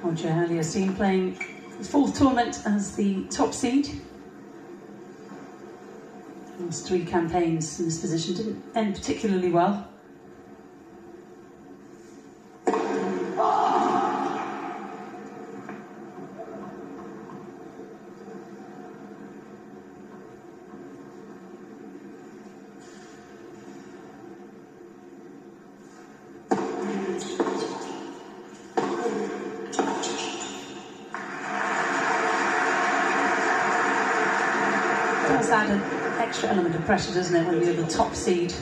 Auger-Aliassime playing his fourth tournament as the top seed. Last 3 campaigns in this position didn't end particularly well. Does add an extra element of pressure, doesn't it, when you're the top seed?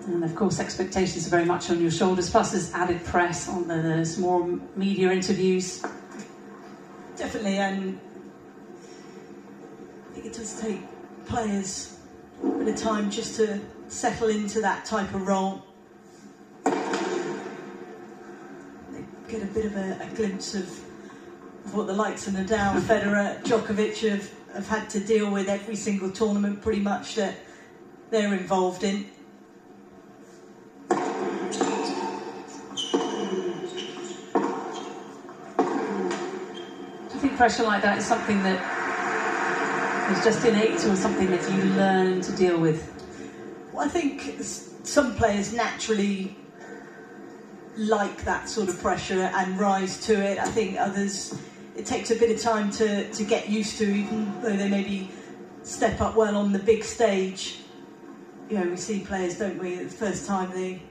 And of course, expectations are very much on your shoulders. Plus, there's added press on there's more media interviews. Definitely, and I think it does take players a bit of time just to settle into that type of role. They get a bit of a glimpse of what the likes of Nadal, Federer, Djokovic have had to deal with every single tournament pretty much that they're involved in. Do you think pressure like that is something that is just innate, or something that you learn to deal with? Well, I think some players naturally like that sort of pressure and rise to it. I think others, it takes a bit of time to get used to, even though they maybe step up well on the big stage. You know, we see players, don't we, the first time they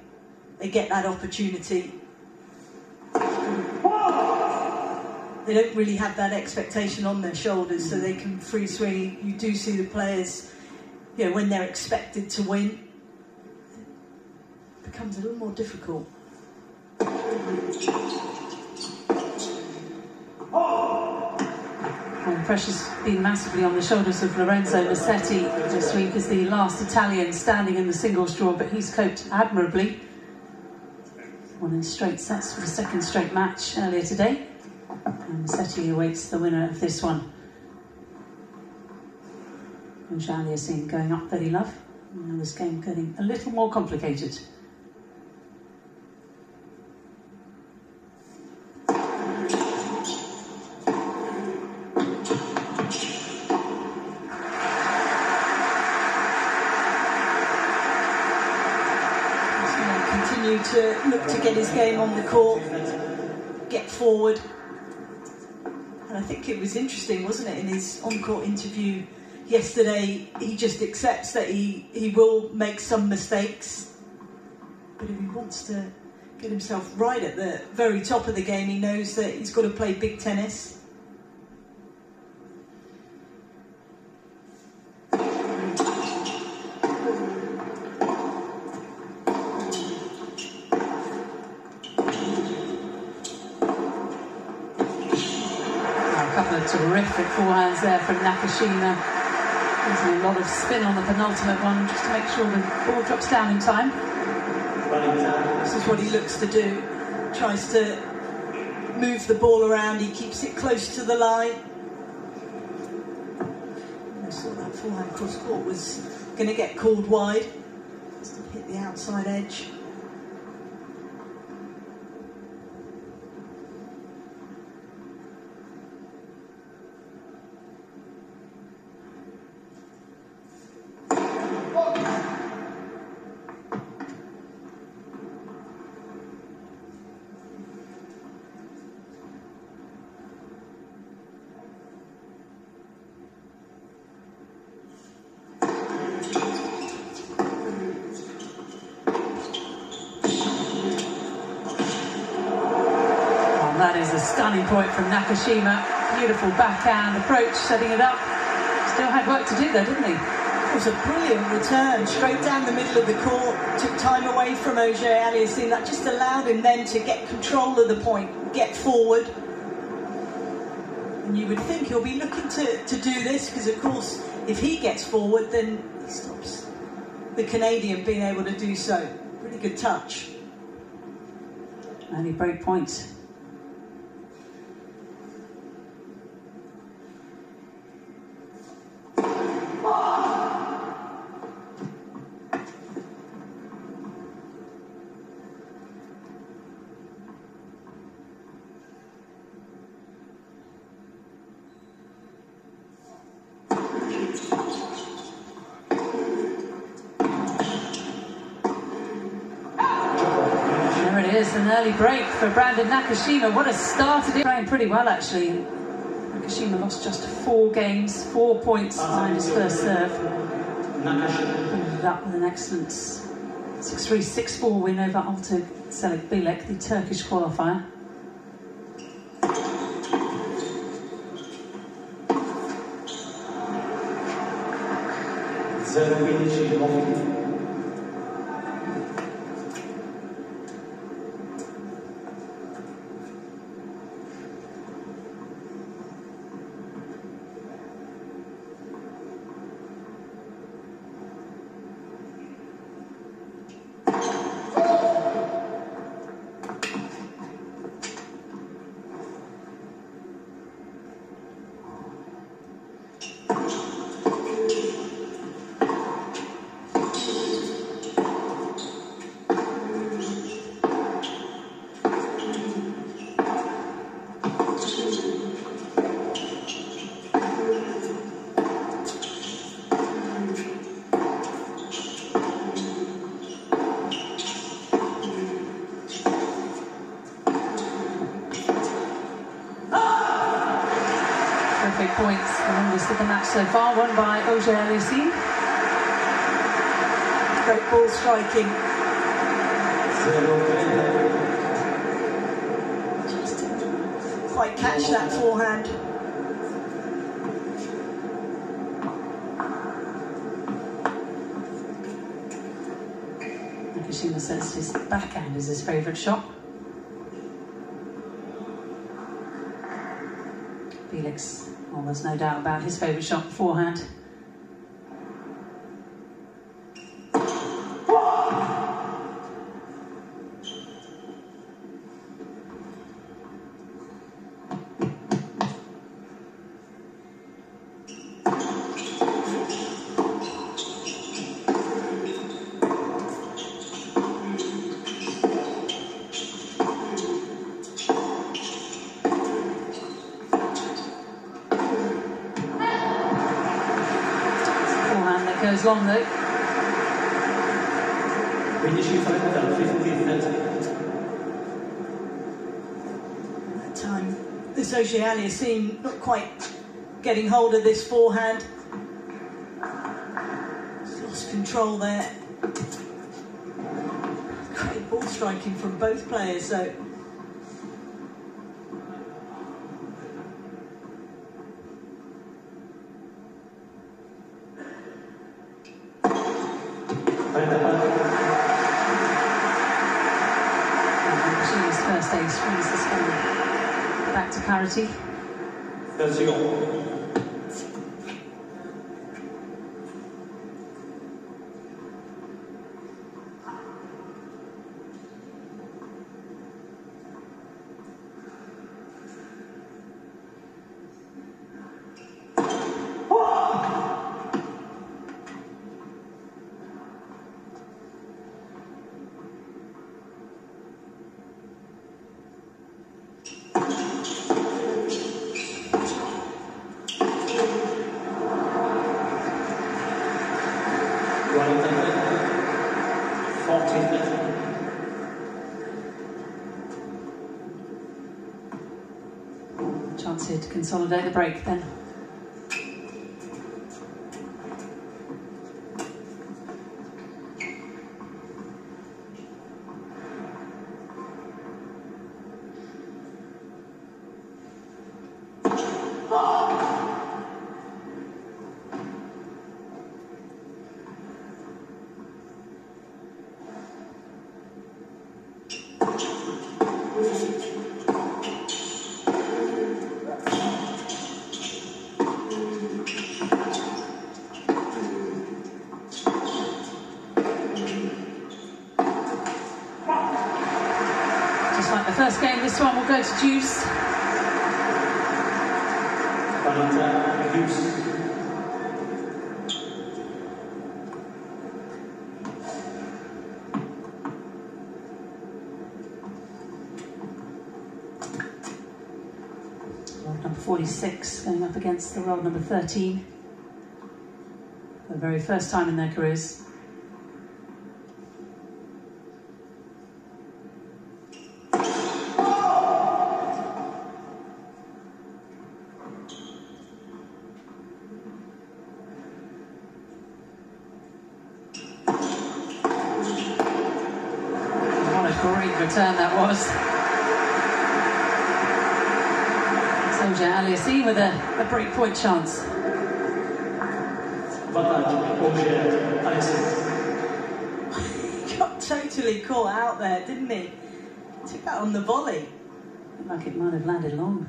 get that opportunity, they don't really have that expectation on their shoulders, so they can free swing. You do see the players, you know, when they're expected to win, it becomes a little more difficult. And the pressure's been massively on the shoulders of Lorenzo Musetti this week as the last Italian standing in the singles draw, but he's coped admirably. Won in straight sets for the second straight match earlier today. And Musetti awaits the winner of this one. Auger-Aliassime going up very love. And this game getting a little more complicated. To look to get his game on the court, get forward. And I think it was interesting, wasn't it, in his on-court interview yesterday, he just accepts that he will make some mistakes, but if he wants to get himself right at the very top of the game, he knows that he's got to play big tennis. Terrific forehands there from Nakashima. Using a lot of spin on the penultimate one just to make sure the ball drops down in time. This is what he looks to do. Tries to move the ball around, he keeps it close to the line. I saw that forehand cross court was going to get called wide. Just hit the outside edge. That is a stunning point from Nakashima. Beautiful backhand approach, setting it up. Still had work to do there, didn't he? It was a brilliant return, straight down the middle of the court. Took time away from Auger-Aliassime. That just allowed him then to get control of the point, get forward. And you would think he'll be looking to do this, because of course, if he gets forward, then he stops the Canadian being able to do so. Really good touch. Early break point. is an early break for Brandon Nakashima. What a start it is. Playing pretty well, actually. Nakashima lost just 4 games, 4 points behind his first serve. Followed it up with an excellent 6-3, 6-4 win over Auger-Aliassime, the Turkish qualifier. Perfect points, the longest of the match so far, won by Auger-Aliassime. Great ball striking. Just didn't quite catch that forehand. Nakashima says his backhand is his favourite shot. Felix, well, there's no doubt about his favourite shot beforehand. Goes long though. That time, this Auger-Aliassime not quite getting hold of this forehand. He's lost control there. Great ball striking from both players though. Nakashima's first ace brings the score back to parity. Chance here to consolidate the break then. Just like the first game, this one will go to deuce. World number 46 going up against the world number 13 for the very first time in their careers. return that was. Auger-Aliassime with a break-point chance. He got totally caught out there, didn't he? Took that on the volley. Looked like it might have landed long.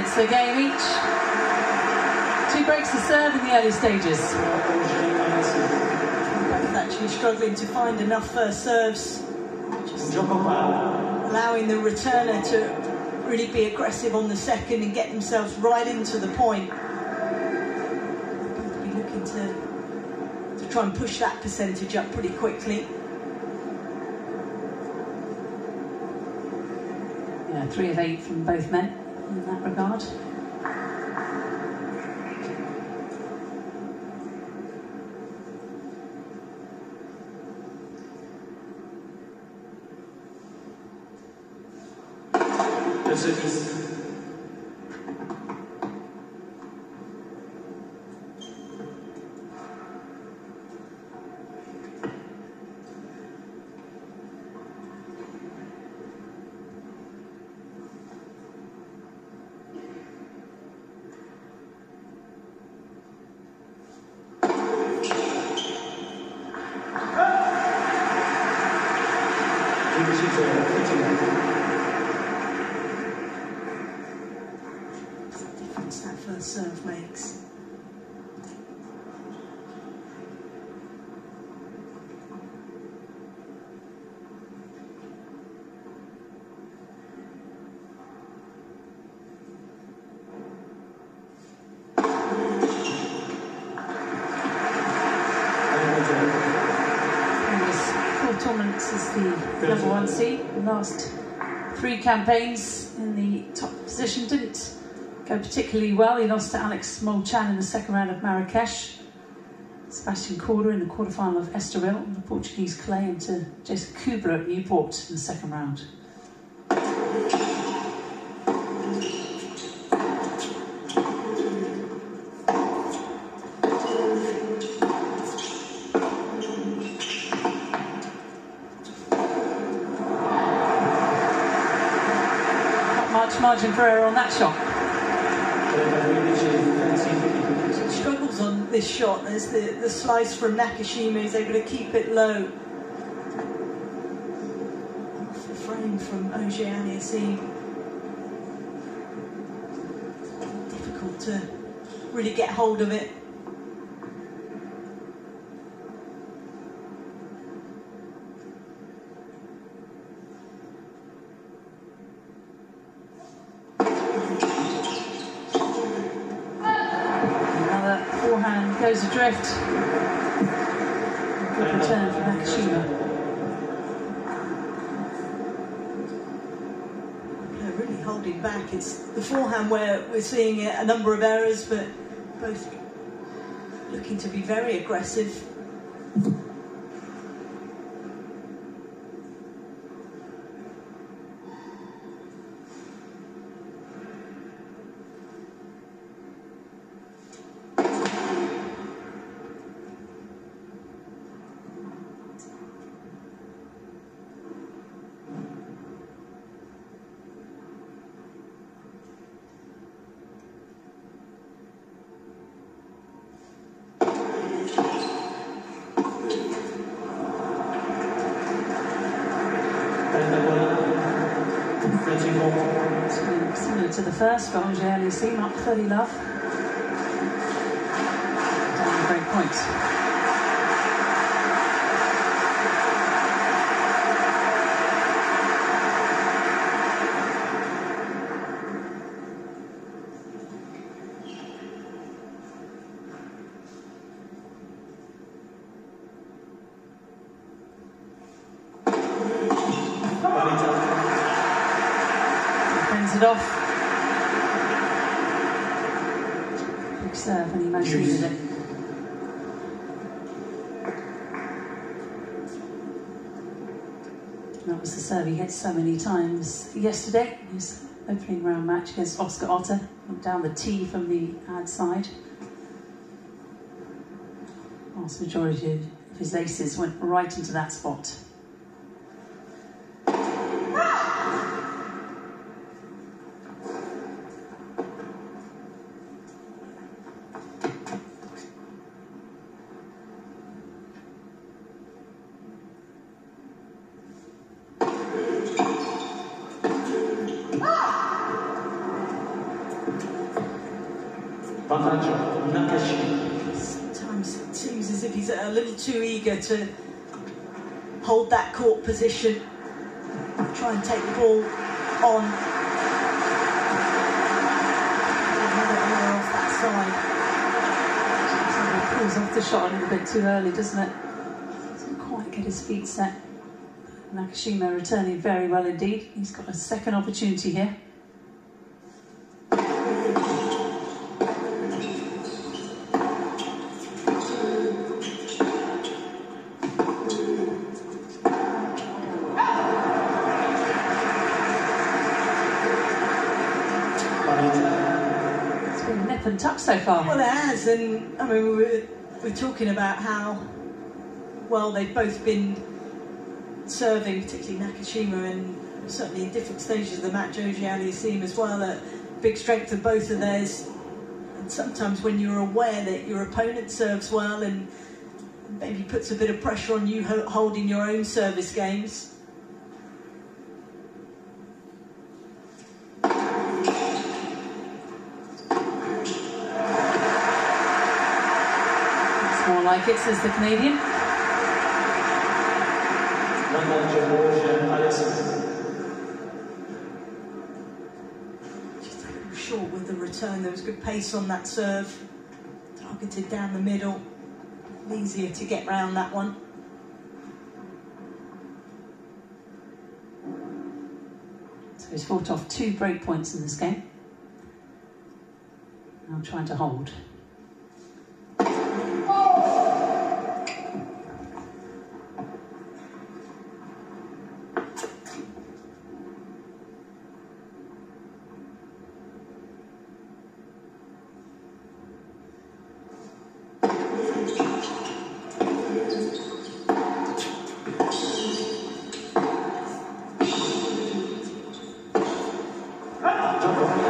It's a game each. 2 breaks to serve in the early stages. Both actually struggling to find enough first serves. Just allowing the returner to really be aggressive on the second and get themselves right into the point. Both be looking to try and push that percentage up pretty quickly. Yeah, 3 of 8 from both men in that regard. Difference that first serve makes. Tournaments is the number 1 seed. The last 3 campaigns in the top position didn't go particularly well. He lost to Alex Molchan in the second round of Marrakesh, Sebastian Corda in the quarterfinal of Estoril on the Portuguese clay, and to Jason Kubler at Newport in the second round. Margin for error on that shot. Struggles on this shot. There's the slice from Nakashima, who's able to keep it low. Off the frame from Auger-Aliassime. Difficult to really get hold of it. Goes adrift. Good return from Nakashima. They're really holding back. It's the forehand where we're seeing a number of errors, but both looking to be very aggressive. Similar to the first, but Auger-Aliassime up 30 love. Down break point. It off. Big serve when he most needed it. That was the serve he hit so many times yesterday in his opening round match against Oscar Otter. Went down the tee from the ad side. Vast majority of his aces went right into that spot. Sometimes it seems as if he's a little too eager to hold that court position, try and take the ball on. Another error off that side. He pulls off the shot a little bit too early, doesn't it? Doesn't quite get his feet set. Nakashima returning very well indeed. He's got a second opportunity here. And tuck so far. Well, it has, and I mean, we're talking about how well they've both been serving, particularly Nakashima, and certainly in different stages of the match, Auger-Aliassime as well. A big strength of both of theirs. And sometimes when you're aware that your opponent serves well and maybe puts a bit of pressure on you holding your own service games. More like it, says the Canadian. Just a little short with the return. There was good pace on that serve. Targeted down the middle. Easier to get round that one. So he's fought off 2 break points in this game. Now trying to hold.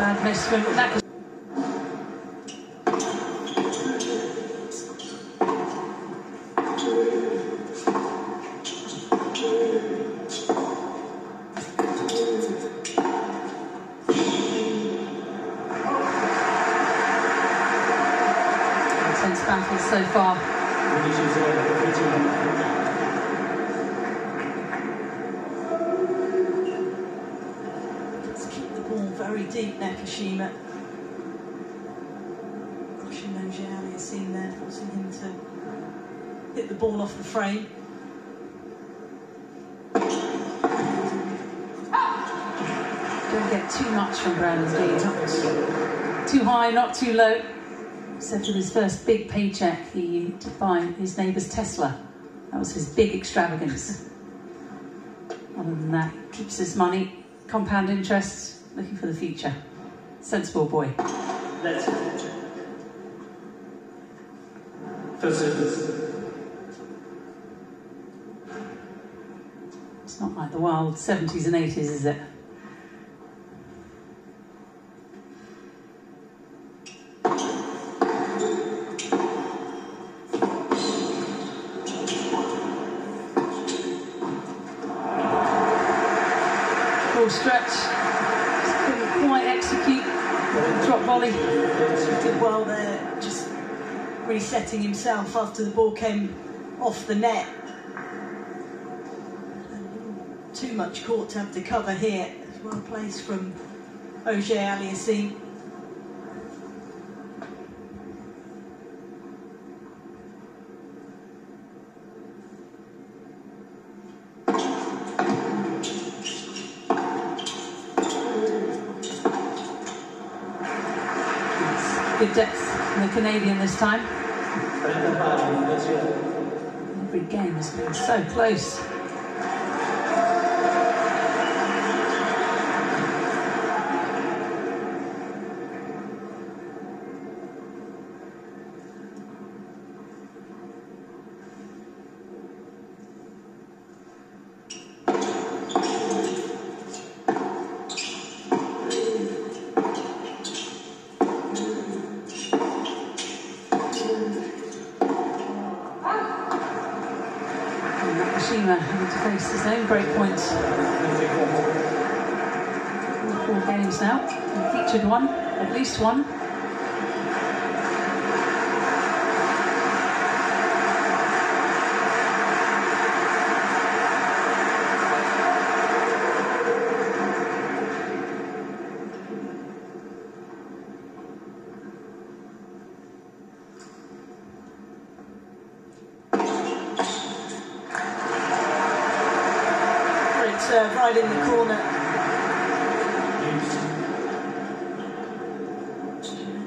Bad miss from Nakashima. Intense battle so far. Very deep, Nakashima. Rushing Auger-Aliassime there, forcing him to hit the ball off the frame. Don't get too much from Brandon's D. Not too high, not too low. Except for his first big paycheck, he did buy his neighbour's Tesla. That was his big extravagance. Other than that, he keeps his money, compound interest. Looking for the future. Sensible boy. Let's first service. It's not like the wild 70s and 80s, is it? Full stretch. Quite execute drop volley. He did well there, just resetting himself after the ball came off the net. Too much court to have to cover here. Well placed from Auger-Aliassime. good depth from the Canadian this time. Every game has been so close. Nakashima having to face his own break points. 4 games now, and featured one, at least one. Right in the corner.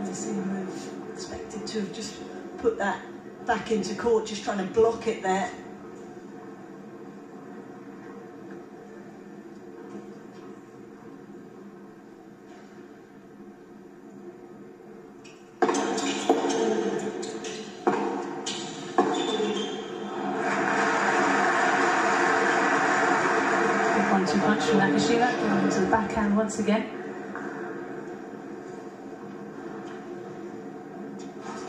They seem to have expected to have just put that back into court, just trying to block it there. Too much from Nakashima, going to the backhand once again.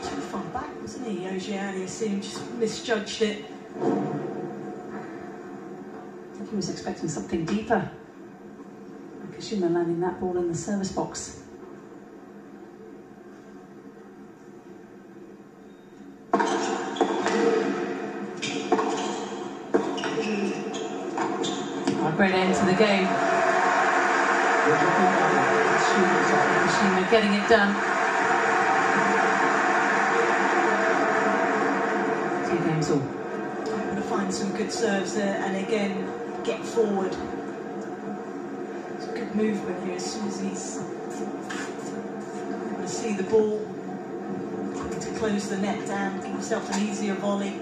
Too far back, wasn't he? Auger-Aliassime just misjudged it. I think he was expecting something deeper. Nakashima landing that ball in the service box. Great end to the game. Nakashima getting it done. 2 games all. Going to find some good serves there, and again, get forward. It's good movement here as soon as he's able to see the ball. Looking to close the net down, give himself an easier volley.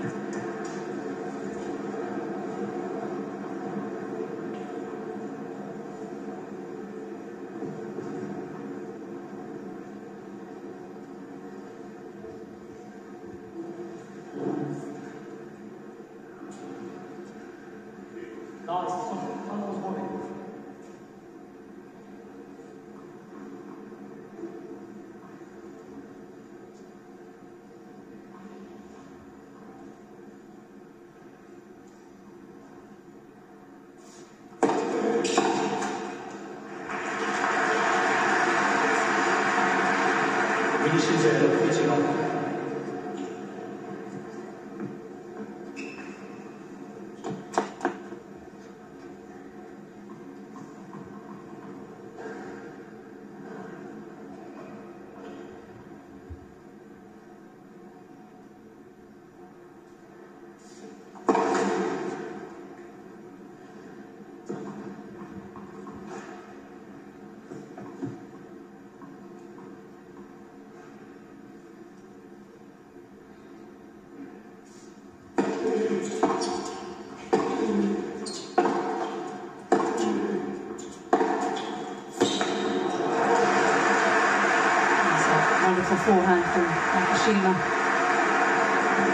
Wonderful forehand from Nakashima.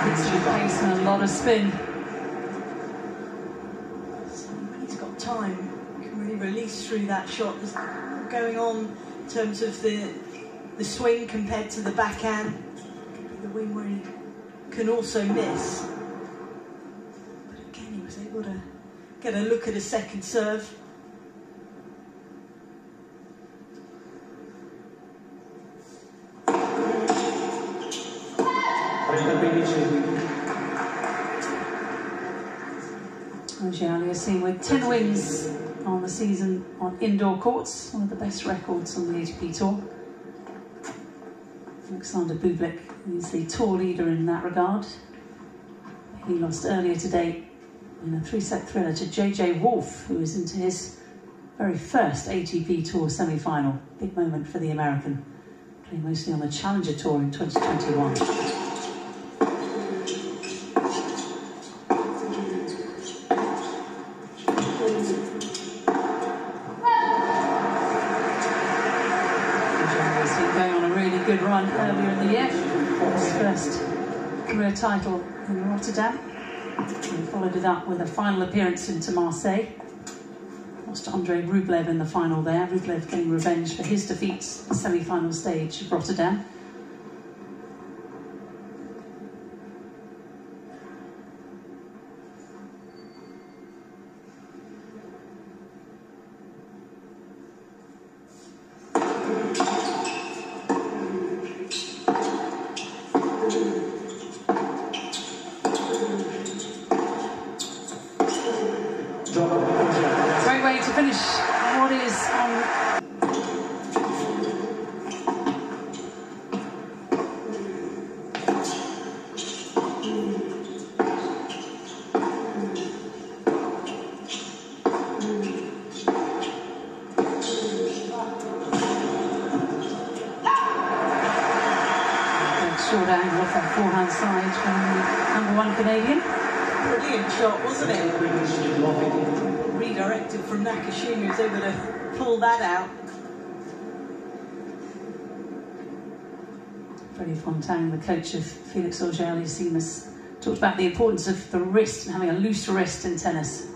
Hits with pace and a lot of spin. So when he's got time, he can really release through that shot. There's going on in terms of the swing compared to the backhand. Could be the wing where he can also miss. But again, he was able to get a look at a second serve. Auger-Aliassime with 10 wins on the season on indoor courts, one of the best records on the ATP Tour. Alexander Bublik is the tour leader in that regard. He lost earlier today in a 3-set thriller to JJ Wolf, who is into his very first ATP Tour semi-final. Big moment for the American. Playing mostly on the Challenger Tour in 2021. Going on a really good run earlier in the year. His first career title in Rotterdam. He followed it up with a final appearance into Marseille. Lost to Andrei Rublev in the final there. Rublev getting revenge for his defeats in the semi-final stage of Rotterdam. Great way to finish what is on. Short angle off that forehand side from the #1 Canadian. Brilliant shot, wasn't it? Redirected from Nakashima, he was able to pull that out. Freddie Fontaine, the coach of Felix Auger-Aliassime, has talked about the importance of the wrist and having a loose wrist in tennis.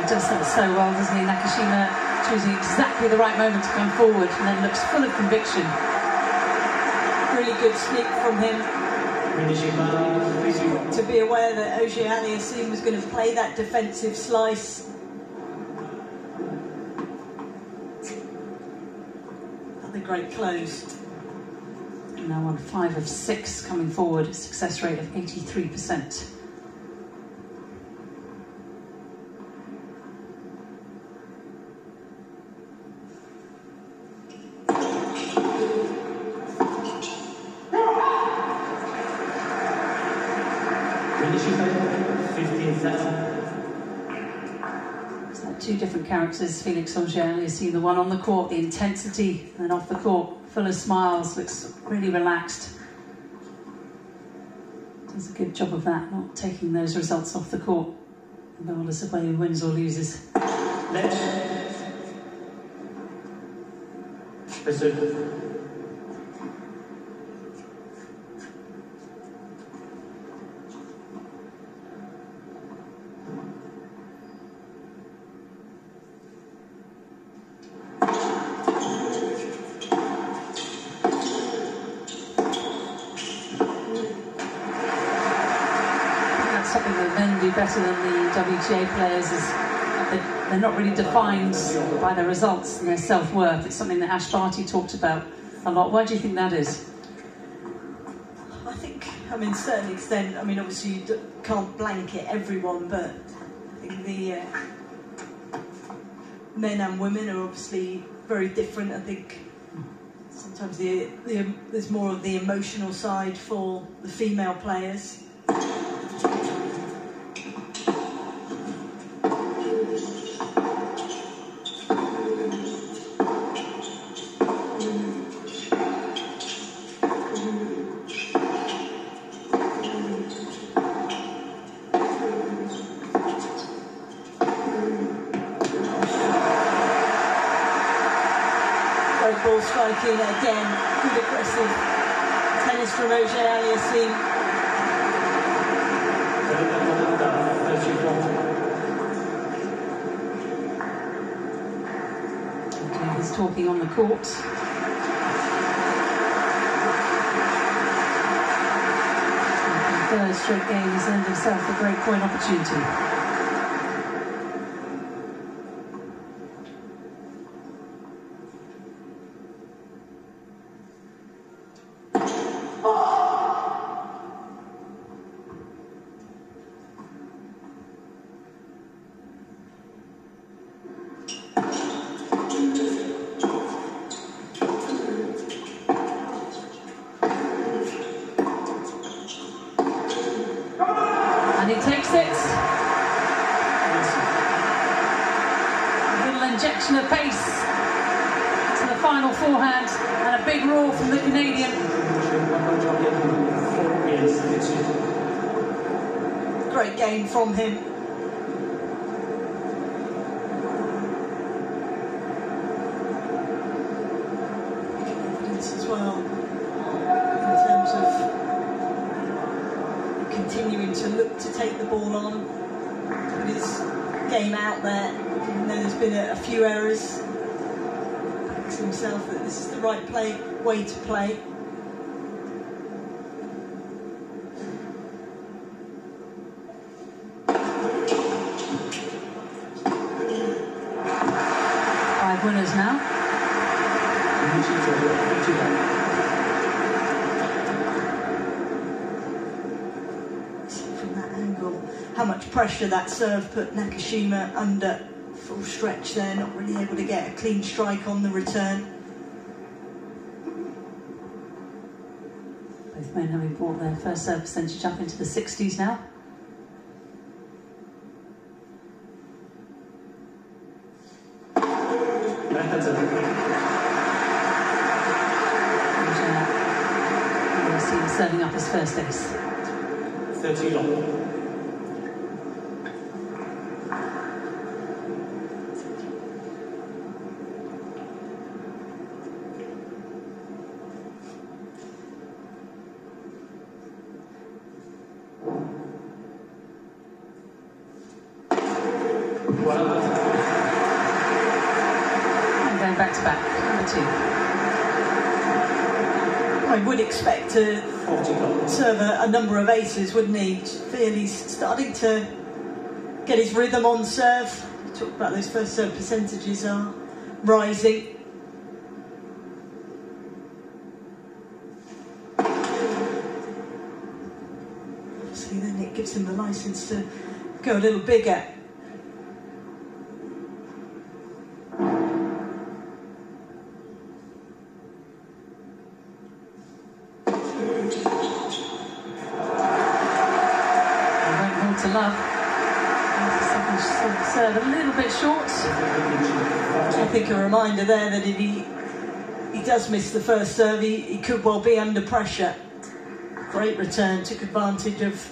Does that so well, doesn't he? Nakashima choosing exactly the right moment to come forward and then looks full of conviction. Really good sneak from him. To be aware that Auger-Aliassime was going to play that defensive slice. Another great close. Now on 5 of 6 coming forward, a success rate of 83%. It's like two different characters, Felix Auger-Aliassime, the one on the court, the intensity, and off the court, full of smiles, looks really relaxed. Does a good job of that, not taking those results off the court, regardless of whether he wins or loses. Something that men do better than the WTA players is they're not really defined by their results and their self-worth. It's something that Ash Barty talked about a lot. Why do you think that is? I think, to a certain extent, obviously you can't blanket everyone, but I think the men and women are obviously very different. I think sometimes there's more of the emotional side for the female players. Ball striking again, good aggressive tennis from Auger-Aliassime. Okay, he's talking on the court. Third straight game, he's earned himself a great point opportunity. he takes it. A little injection of pace to the final forehand, and a big roar from the Canadian. Great game from him. Evidence as well in terms of continuing to look to take the ball on, put his game out there, even though there's been a few errors. Backs himself that this is the right way to play. Five winners now. From that angle, how much pressure that serve put Nakashima under. Full stretch there, not really able to get a clean strike on the return. Both men having brought their first serve percentage up into the 60s now. Auger-Aliassime serving up his first ace. 30 long. And going back to back, number 2. I would expect to serve a number of aces, wouldn't he? Feel he's starting to get his rhythm on serve. We talked about those first serve percentages are rising. Obviously then it gives him the licence to go a little bigger. To love. Second serve a little bit short. I think a reminder there that if he does miss the first serve, he could well be under pressure. Great return, took advantage of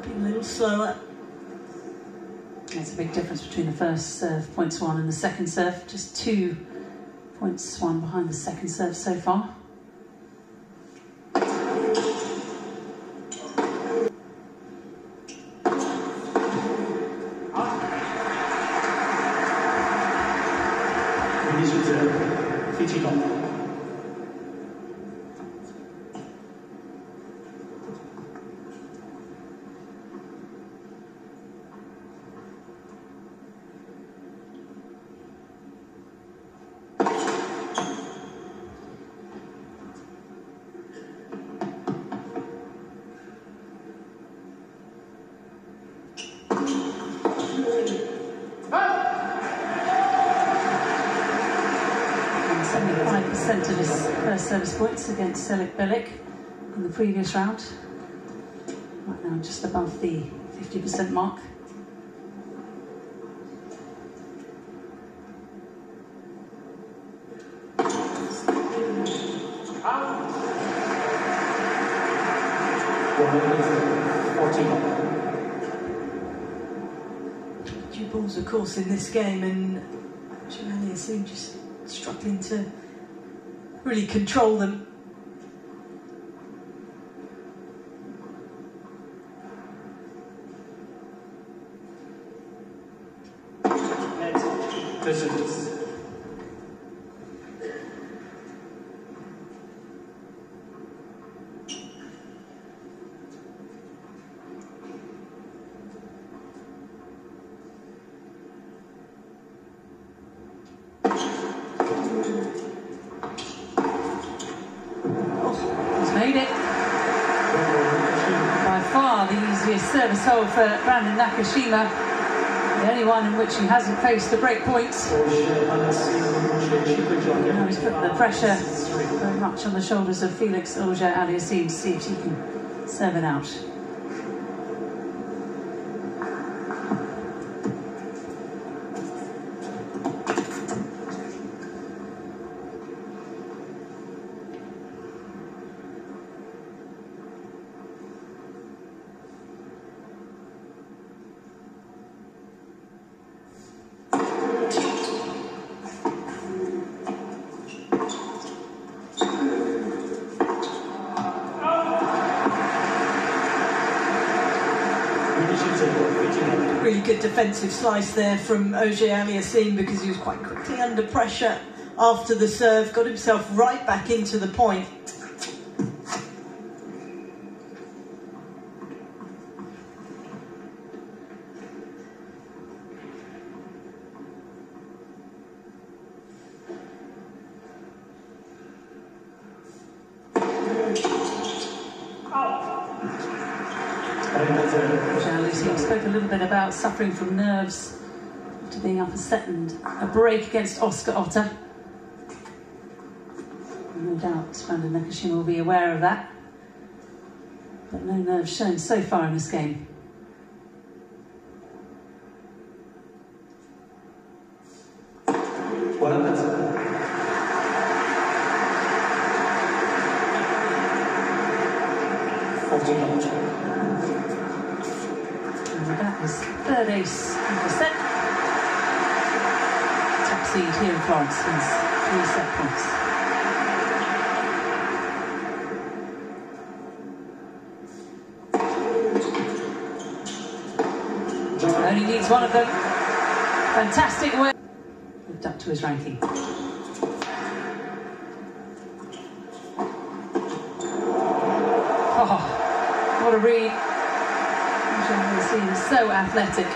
being a little slower. There's a big difference between the first serve, points 1, and the second serve. Just 2 points 1 behind the second serve so far. Of his first service points against Bilic in the previous round. Right now just above the 50% mark. Two balls of course in this game, and Auger-Aliassime just struggling to really control them. Made it. By far the easiest service hole for Brandon Nakashima. The only one in which he hasn't faced a break point. Now he's put the pressure very much on the shoulders of Felix Auger-Aliassime to see if he can serve it out. Really good defensive slice there from Auger-Aliassime because he was quite quickly under pressure after the serve, got himself right back into the point. Auger-Aliassime spoke a little bit about suffering from nerves after being up a set and a break against Oscar Otter. No doubt Brandon Nakashima will be aware of that. But no nerves shown so far in this game. And that was third ace of the set. Top seed here in Florence wins 3 set points. Only needs one of them. Fantastic work. Lived up to his ranking. Oh, what a read. He's so athletic.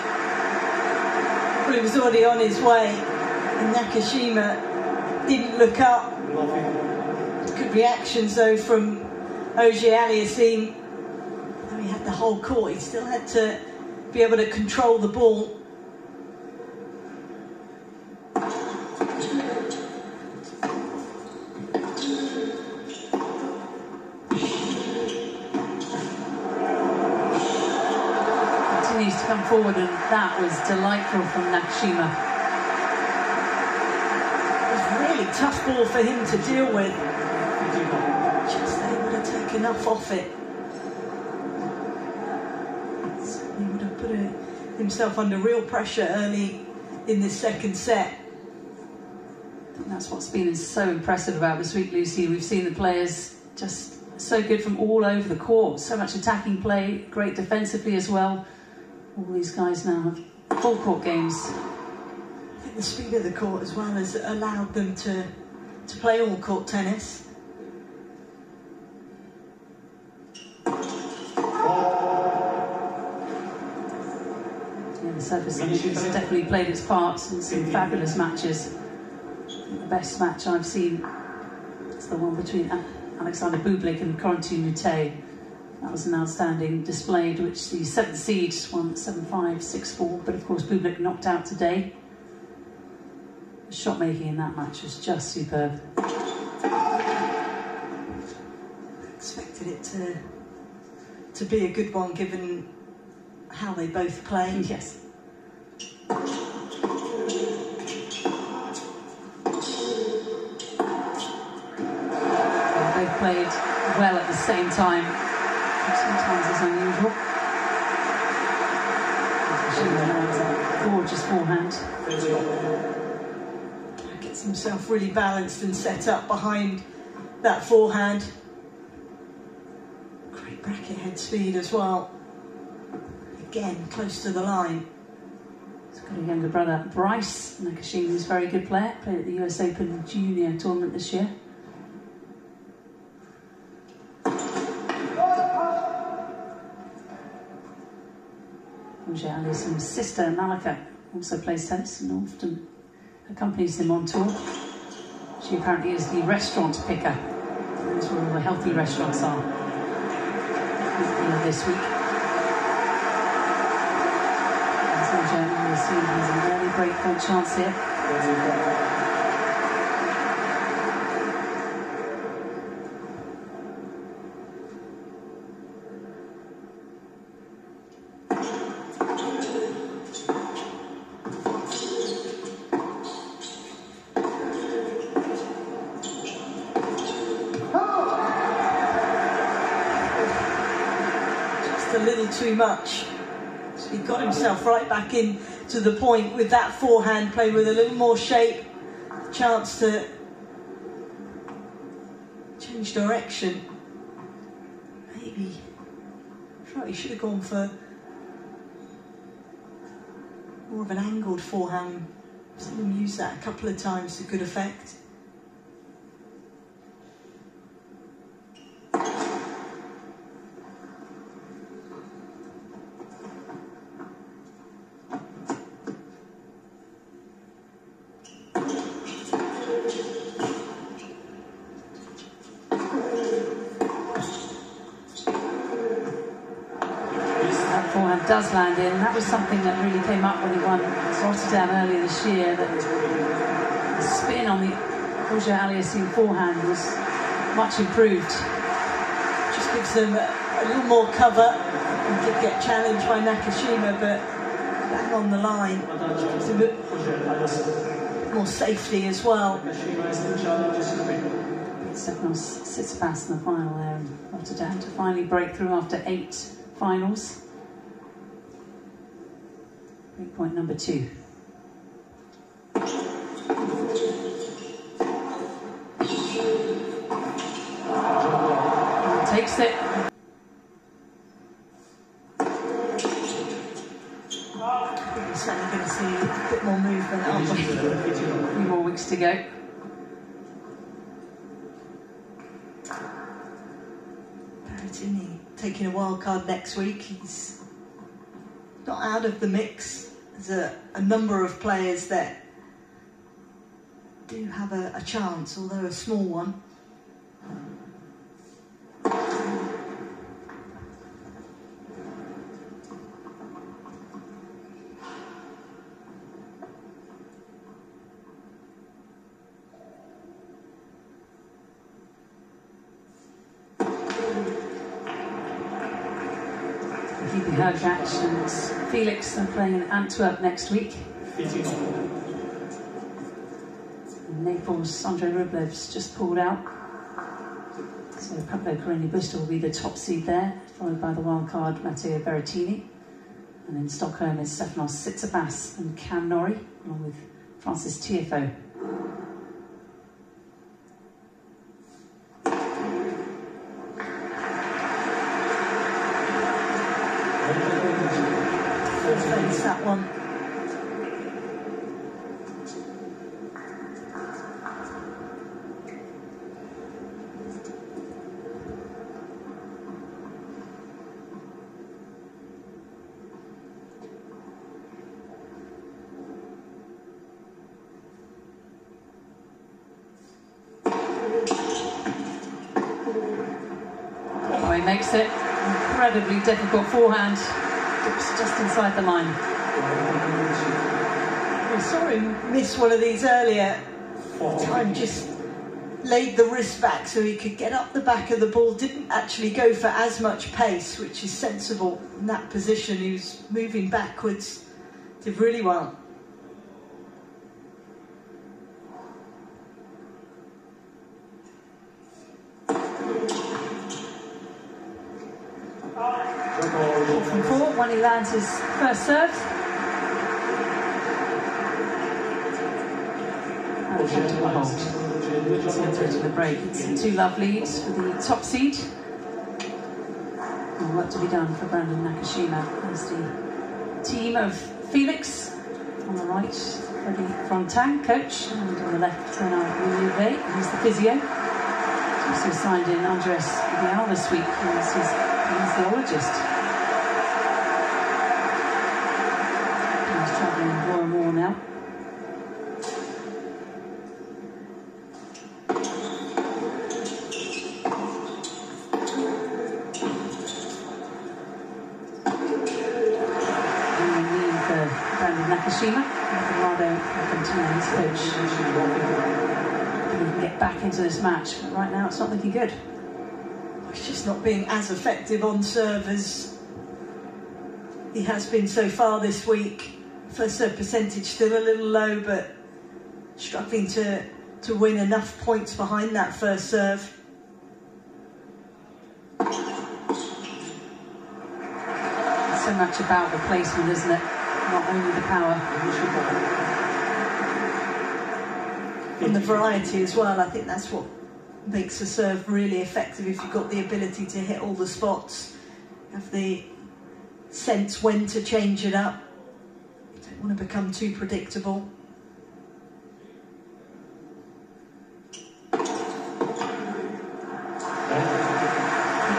Well, he was already on his way, and Nakashima didn't look up. Good reactions though from Auger-Aliassime. Though he had the whole court, he still had to be able to control the ball. Continues to come forward, and that was delightful from Nakashima. It was a really tough ball for him to deal with. Just able to take enough off it. He would have put himself under real pressure early in this second set. I think that's what's been so impressive about this week, Lucy. We've seen the players just so good from all over the court. So much attacking play, great defensively as well. All these guys now have full court games. I think the speed of the court as well has allowed them to play all court tennis. Yeah, the surface has definitely played its part in some fabulous matches. The best match I've seen is the one between Alexander Bublik and Corentin Moutet. That was an outstanding display, which the 7th seed won 7-5, 6-4. But of course, Bublik knocked out today. The shot making in that match was just superb. Expected it to be a good one, given how they both play. Yes. They played well at the same time. Sometimes it's unusual. She has a gorgeous forehand. Gets himself really balanced and set up behind that forehand. Great bracket head speed as well. Again, close to the line. He's got a younger brother, Bryce Nakashima, who's a very good player. Played at the US Open Junior tournament this year. Auger-Aliassame's sister, Malika, also plays tennis and often accompanies him on tour. She apparently is the restaurant picker. That's where all the healthy restaurants are this week. Auger-Aliassime has an early breakpoint chance here. A little too much. So he got himself right back in to the point with that forehand play with a little more shape, chance to change direction. Maybe he should have gone for More of an angled forehand. I've seen him use that a couple of times to good effect. Does land in. That was something that really came up when he won Rotterdam earlier this year, that the spin on the Auger-Aliassime forehand was much improved. Just gives them a little more cover. He did get challenged by Nakashima, but back on the line. Gives him a bit more safety as well. Stefanos Tsitsipas in the final there in Rotterdam to finally break through after 8 finals. Point number 2. Takes it. We're certainly going to see a bit more movement, aren't we? A few more weeks to go. Berrettini taking a wild card next week. He's not out of the mix. There's a number of players that do have a chance, although a small one. Keeping her catch, and Felix are playing in Antwerp next week. In Naples, Andre Rublev's just pulled out. So Pablo Carreño Busta will be the top seed there, followed by the wildcard Matteo Berrettini. And in Stockholm is Stefanos Tsitsipas and Cam Norrie, along with Francis Tiafoe. That one. Oh, he makes it. Incredibly difficult forehand. It's just inside the line. We saw him miss one of these earlier. Time just laid the wrist back so he could get up the back of the ball. Didn't actually go for as much pace, which is sensible in that position. He was moving backwards. Did really well. From 4 when he lands his first serve. And to hold. To the break. It's a 2-love lead for the top seed. And work to be done for Brandon Nakashima. There's the team of Felix on the right, Freddie Frontang, coach, and on the left, Bernard Louvet, he's the physio. He's also signed in Andres Vidal this week, who's his kinesiologist. He's travelling more and more now. Nakashima, Eduardo Argentina's coach. He can get back into this match, but right now it's not looking good. He's just not being as effective on serve as he has been so far this week. First serve percentage still a little low, but struggling to win enough points behind that first serve. It's so much about the placement, isn't it? Not only the power. And the variety as well. I think that's what makes a serve really effective. If you've got the ability to hit all the spots, have the sense when to change it up. You don't want to become too predictable.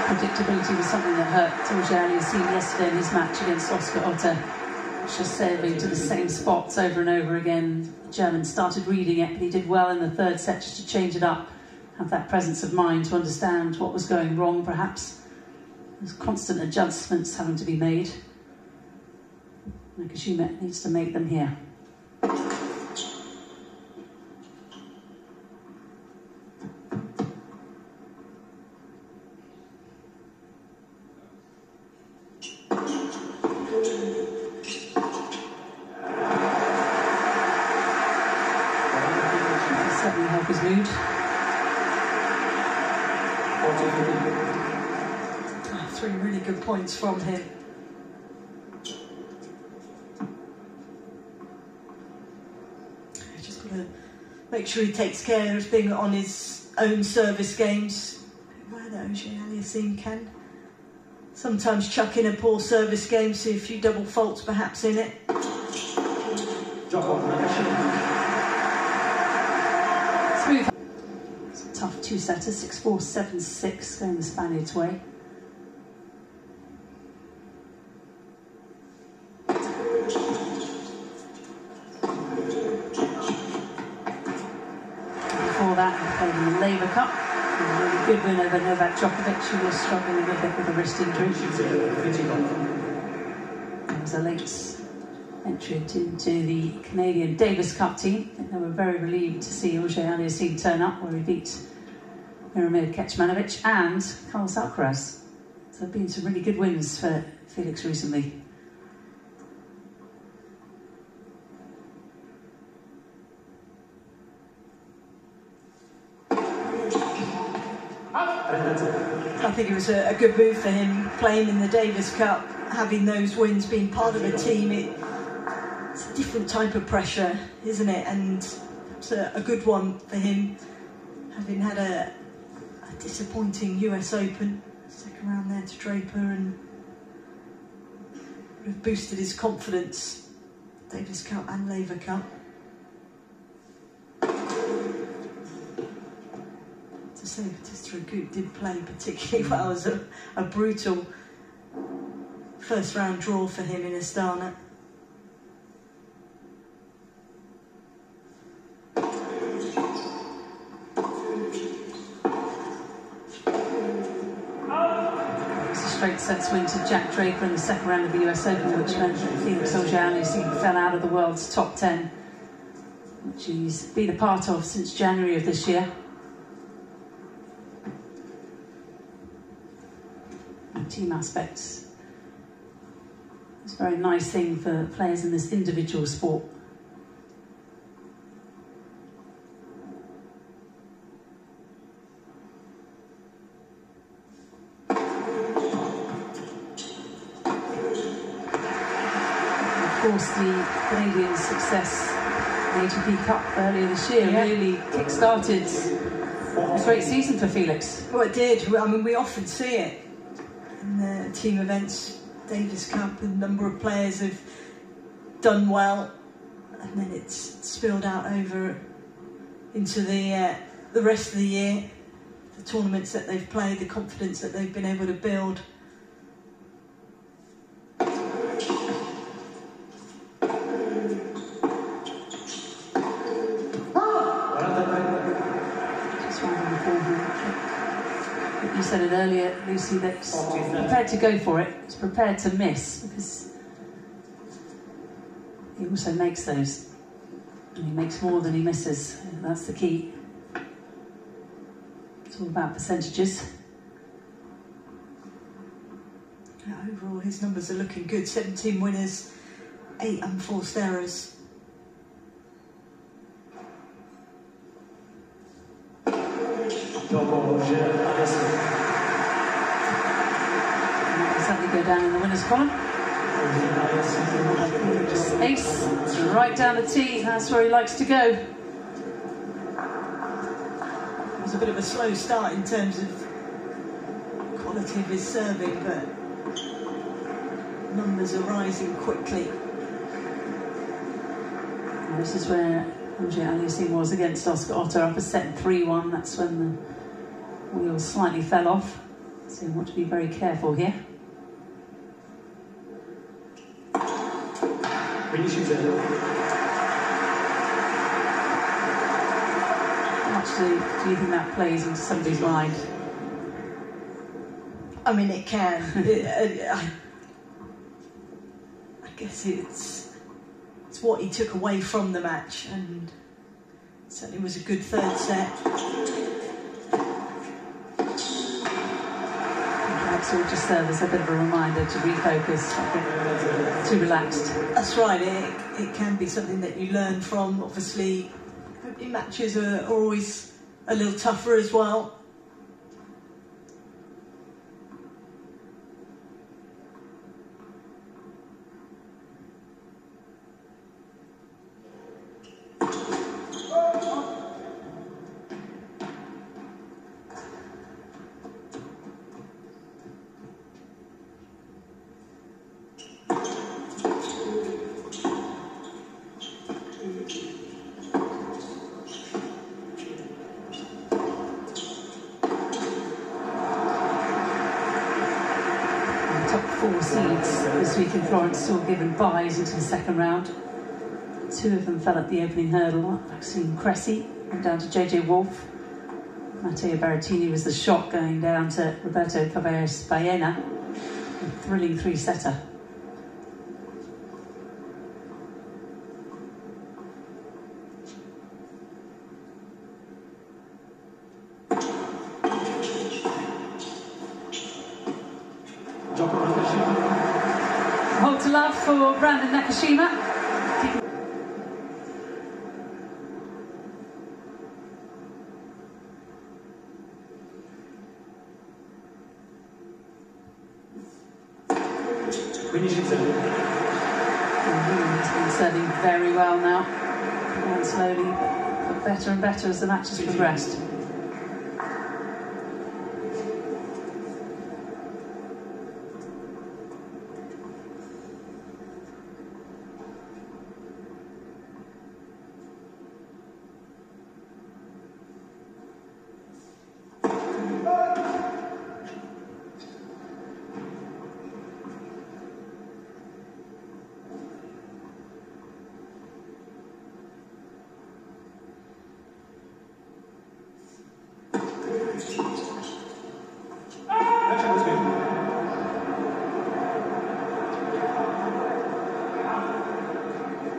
Predictability was something that hurt Auger-Aliassime yesterday in his match against Oscar Otte. Just serving to the same spots over and over again. The German started reading it, but he did well in the third set just to change it up, have that presence of mind to understand what was going wrong, perhaps. There's constant adjustments having to be made. Nakashima needs to make them here. Certainly help his mood. Three really good points from him. Just got to make sure he takes care of being on his own service games, where the Auger-Aliassime can. Sometimes chuck in a poor service game, see a few double faults perhaps in it. Smooth. It's a tough two-setter, 6-4, 7-6, going the Spaniards' way. Before that, he played in the Labour Cup. A really good win over Novak Djokovic, who was struggling a little bit with a wrist injury. There was a late entry into the Canadian Davis Cup team. I think they were very relieved to see Auger-Aliassime turn up, where he beat Miomir Kecmanovic and Carlos Alcaraz. So there have been some really good wins for Felix recently. I think it was a good move for him, playing in the Davis Cup, having those wins, being part of a team. It's a different type of pressure, isn't it? And it's a good one for him, having had a disappointing US Open, second round there to Draper, and would have boosted his confidence, Davis Cup and Labour Cup. To say Batista Agut did play particularly well as a brutal first round draw for him in Astana. Straight sets win to Jack Draper in the second round of the US Open, which meant that Felix Auger-Aliassime fell out of the world's top 10, which he's been a part of since January of this year. And team aspects. It's a very nice thing for players in this individual sport. Of course, the Canadian success in the ATP Cup earlier this year really kick-started a great season for Felix. Well, it did. I mean, we often see it in the team events, Davis Cup, a number of players have done well, and then it's spilled out over into the rest of the year, the tournaments that they've played, the confidence that they've been able to build. You said it earlier, Lucy, that he's prepared to go for it, he's prepared to miss, because he also makes those, and he makes more than he misses. That's the key. It's all about percentages. Yeah, overall, his numbers are looking good. 17 winners, 8 unforced errors. Sadly go down in the winners' column. Ace, right down the tee, that's where he likes to go. It was a bit of a slow start in terms of quality of his serving, but numbers are rising quickly. Well, this is where Auger-Aliassime was against Oscar Otto, up a set 3-1. That's when the wheels slightly fell off. So you want to be very careful here. How much do you think that plays into somebody's mind? I mean, it can. I guess it's what he took away from the match, and certainly was a good third set. Perhaps it will just serve as a bit of a reminder to refocus, too relaxed. That's right, it can be something that you learn from. Obviously, opening matches are always a little tougher as well. Four seeds this week in Florence still given byes into the second round. Two of them fell at the opening hurdle. Maxime Cressy went down to JJ Wolf. Matteo Berrettini was the shock going down to Roberto Cavalles Baena. A thrilling three-setter. Hold to love for Brandon Nakashima. He's been serving very well now. And slowly, but better and better as the match has progressed.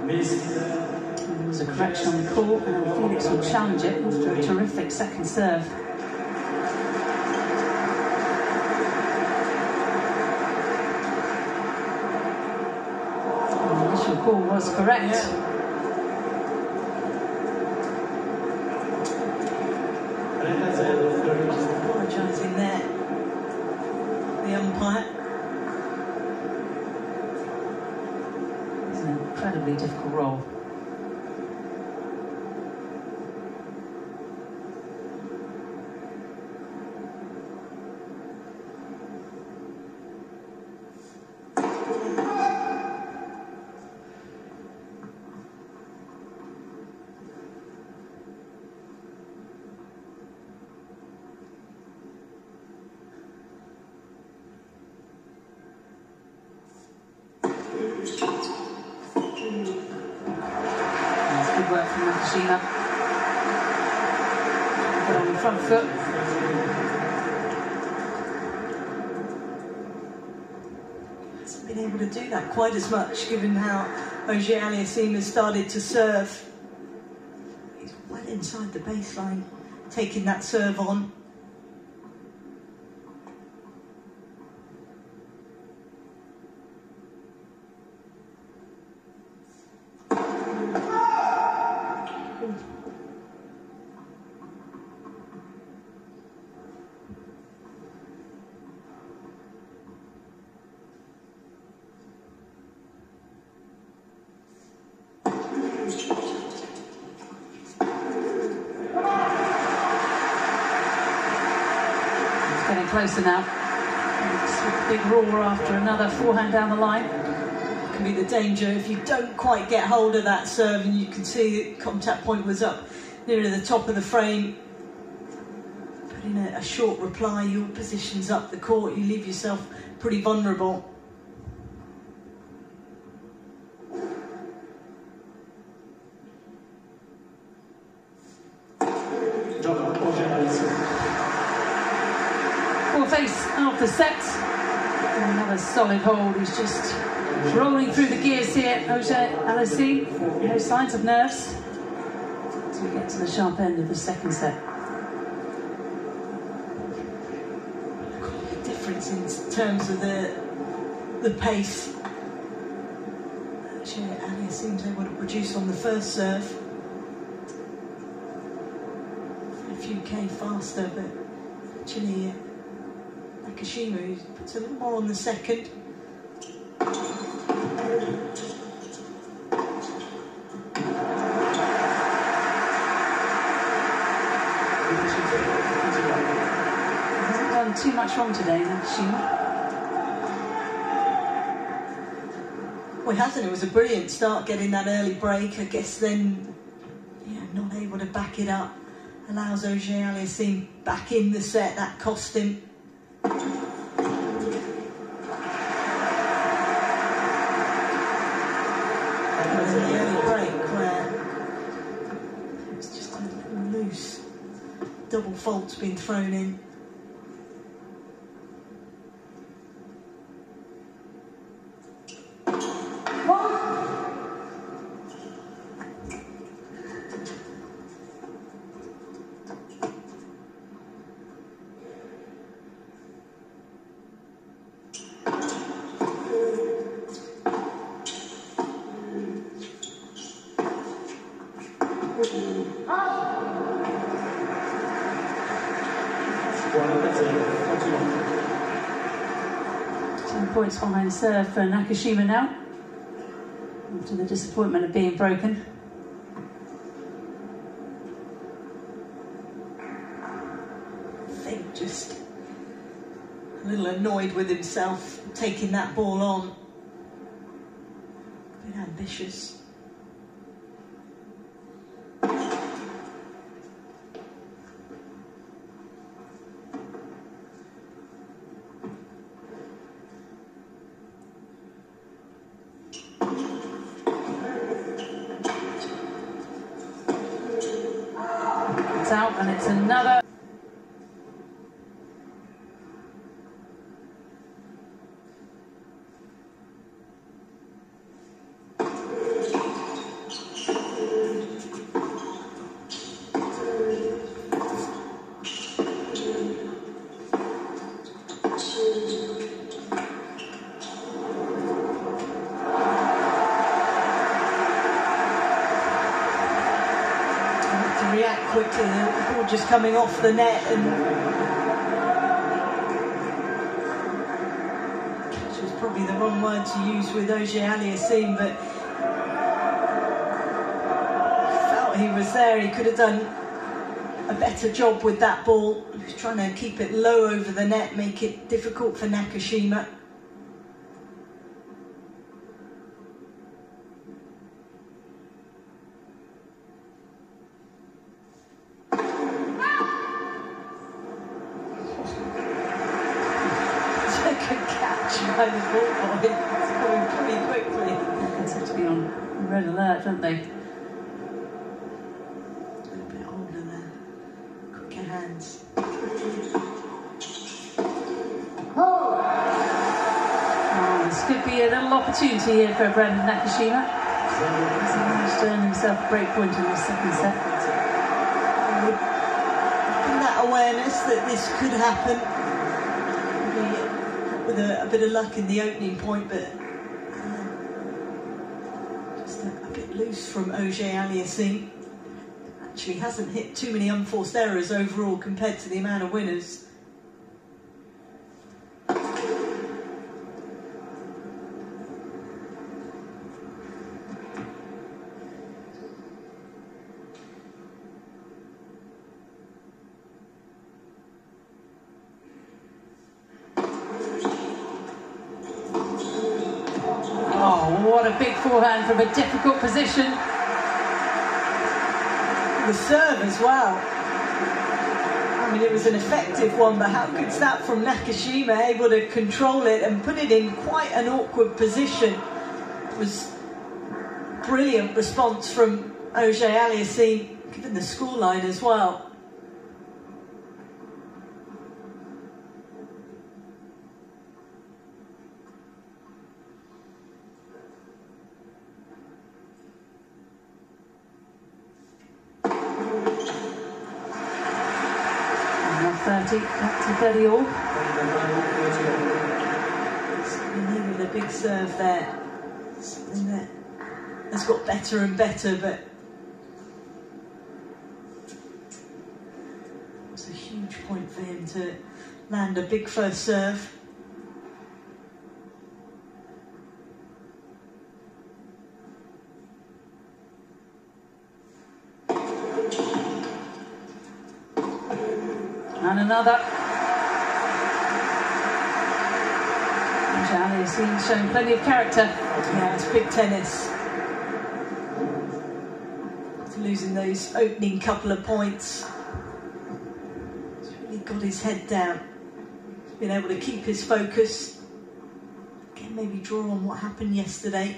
There was a correction on the court, and Felix will challenge it after a terrific second serve. The initial call was correct. Apologising there, the umpire. It's an incredibly difficult role. Good work from Nakashima. Put on the front foot. Hasn't been able to do that quite as much, given how Auger-Aliassime has started to serve. He's well inside the baseline, taking that serve on. Getting closer now. Big roar after another forehand down the line. can be the danger if you don't quite get hold of that serve, and you can see the contact point was up near the top of the frame. Put in a short reply, your position's up the court, you leave yourself pretty vulnerable. Full face of the set. Another solid hold. He's just rolling through the gears here. Auger-Aliassime, no signs of nerves. As we get to the sharp end of the second set. Difference in terms of the pace. Auger-Aliassime's able to produce on the first serve. A few K faster, but actually Nakashima puts a little more on the second. Hasn't done too much wrong today, Nakashima. Well, he hasn't. It was a brilliant start getting that early break. I guess then, not able to back it up. Allows Auger-Aliassime back in the set. That cost him. And the early break where it was just a little loose. Double fault's been thrown in. Points behind serve for Nakashima now, after the disappointment of being broken. I think just a little annoyed with himself taking that ball on. A bit ambitious. Out, and it's another. React quickly, the ball just coming off the net, and catch was probably the wrong word to use with Auger-Aliassime, but felt he was there. He could have done a better job with that ball. He was trying to keep it low over the net, make it difficult for Nakashima. By the ball boy, it's coming pretty quickly. They have to be on red alert, don't they? A little bit older there. Quicker hands. Oh, this could be a little opportunity here for Brendan Nakashima. He's managed to earn himself a break point in the second set. And that awareness that this could happen. With a bit of luck in the opening point, but just a bit loose from Auger-Aliassime. Actually hasn't hit too many unforced errors overall compared to the amount of winners. a big forehand from a difficult position. The serve as well. I mean, it was an effective one, but how good's that from Nakashima, able to control it and put it in quite an awkward position. It was brilliant response from Auger-Aliassime, given the scoreline as well. Back to 30 all. With a big serve there. Something that has got better and better, but it's a huge point for him to land a big first serve. And another. Auger-Aliassime showing plenty of character. Yeah, it's big tennis. Losing those opening couple of points. He's really got his head down. He's been able to keep his focus. Again, maybe draw on what happened yesterday.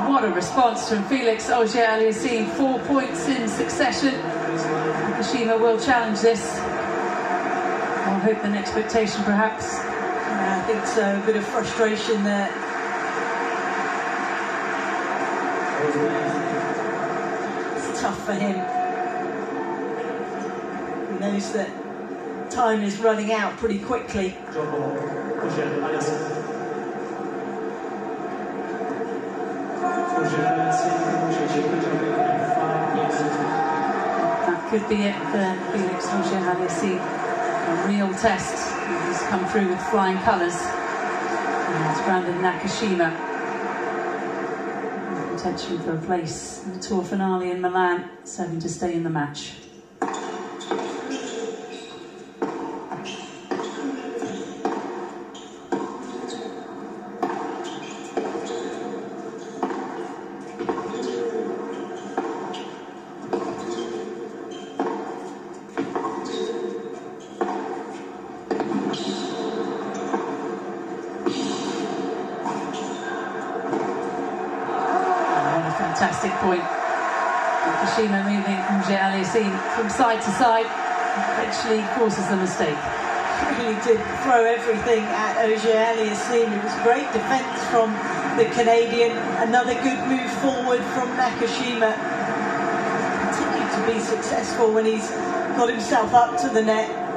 What a response from Felix Auger-Aliassime, 4 points in succession. Nakashima will challenge this. I'll hope an expectation perhaps. Yeah, I think so, a bit of frustration there. It's tough for him. He knows that time is running out pretty quickly. That could be it for Felix Auger-Aliassime. A real test. He's come through with flying colours. And it's Brandon Nakashima. Potential for a place in the tour finale in Milan, serving to stay in the match. Fantastic point. Nakashima moving Auger-Aliassime from side to side, eventually causes the mistake. Really did throw everything at Auger-Aliassime. It was great defence from the Canadian. Another good move forward from Nakashima. Continued to be successful when he's got himself up to the net.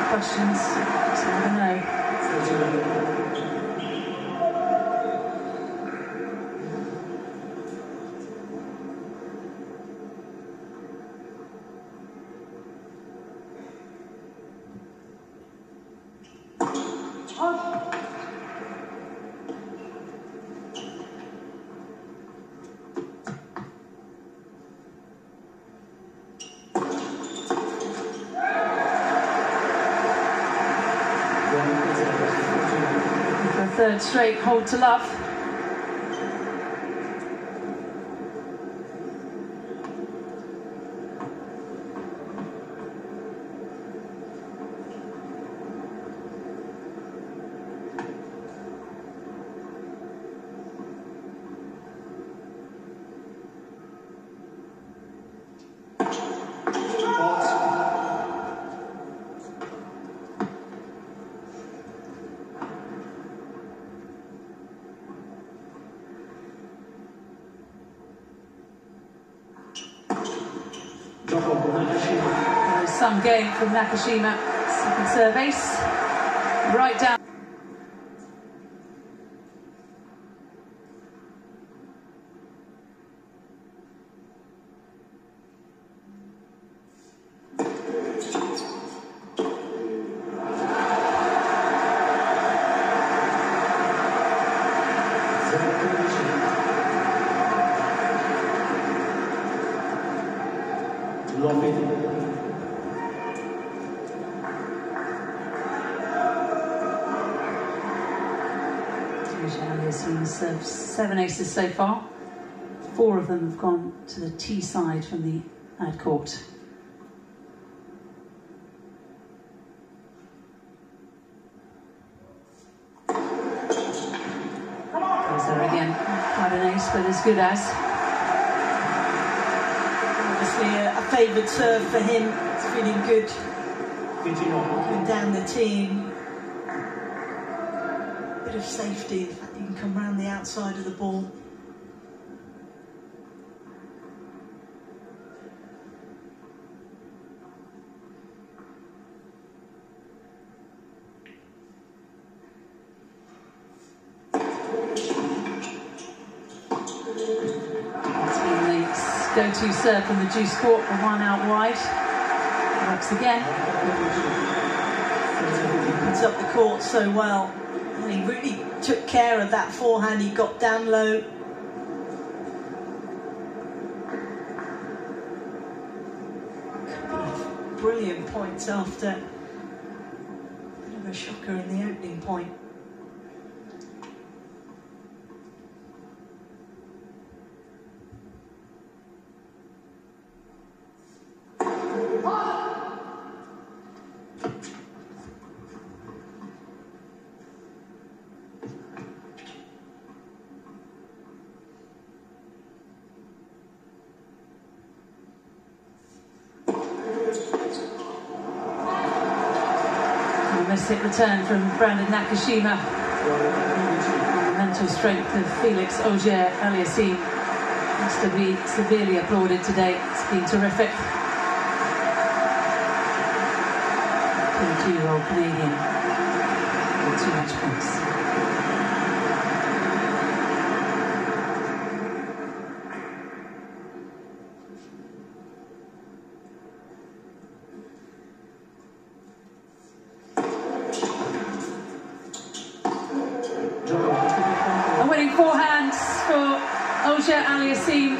Questions, so I don't know. For a third straight hold to love. Some game from Nakashima, Second serve ace, right down. Auger-Aliasime served 7 aces so far. 4 of them have gone to the tee side from the ad court. Goes there again. Quite an ace, but as good as. Obviously a favoured serve for him. It's feeling good. Going down the team. Bit of safety, the fact that you can come round the outside of the ball. That's been the go-to serve from the juice court, the one out wide. Works again. Opens up the court so well. And he really took care of that forehand. He got down low. Brilliant points after a bit of a shocker in the opening point. Missed hit return from Brandon Nakashima. The mental strength of Felix Auger-Aliassime has to be severely applauded today. It's been terrific. 22-year-old Canadian with 2 match points. A winning forehand for Auger-Aliassime.